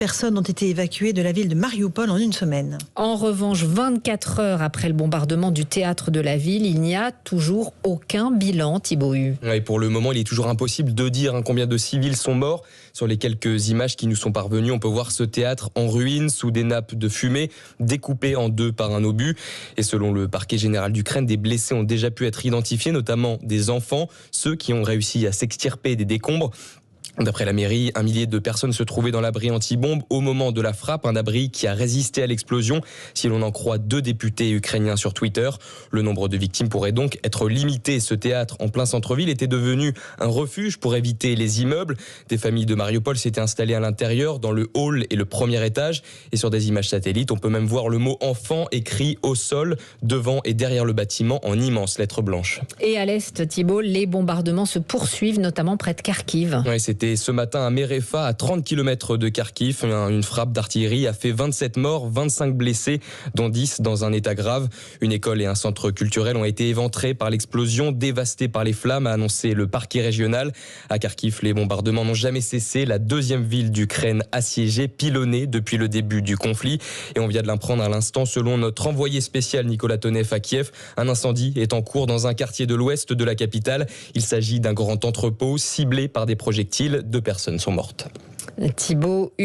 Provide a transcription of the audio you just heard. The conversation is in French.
personnes ont été évacuées de la ville de Mariupol en une semaine. En revanche, 24 heures après le bombardement du théâtre de la ville, il n'y a toujours aucun bilan, Thibaut Hu. Et pour le moment, il est toujours impossible de dire combien de civils sont morts. Sur les quelques images qui nous sont parvenues, on peut voir ce théâtre en ruine, sous des nappes de fumée, découpé en deux par un obus. Et selon le parquet général d'Ukraine, des blessés ont déjà pu être identifiés, notamment des enfants, ceux qui ont réussi à s'extirper des décombres. D'après la mairie, 1 millier de personnes se trouvaient dans l'abri anti-bombe au moment de la frappe, un abri qui a résisté à l'explosion, si l'on en croit 2 députés ukrainiens sur Twitter. Le nombre de victimes pourrait donc être limité. Ce théâtre en plein centre-ville était devenu un refuge pour éviter les immeubles. Des familles de Mariupol s'étaient installées à l'intérieur, dans le hall et le premier étage. Et sur des images satellites, on peut même voir le mot « enfant » écrit au sol, devant et derrière le bâtiment, en immenses lettres blanches. Et à l'est, Thibaut, les bombardements se poursuivent, notamment près de Kharkiv. Ouais, c'était ce matin à Merefa, à 30 km de Kharkiv. Une frappe d'artillerie a fait 27 morts, 25 blessés, dont 10 dans un état grave. Une école et un centre culturel ont été éventrés par l'explosion, dévastés par les flammes, a annoncé le parquet régional. À Kharkiv, les bombardements n'ont jamais cessé. La deuxième ville d'Ukraine assiégée, pilonnée depuis le début du conflit. Et on vient de l'apprendre à l'instant, selon notre envoyé spécial Nicolas Tonev à Kiev. Un incendie est en cours dans un quartier de l'ouest de la capitale. Il s'agit d'un grand entrepôt ciblé par des projectiles. 2 personnes sont mortes. Thibaut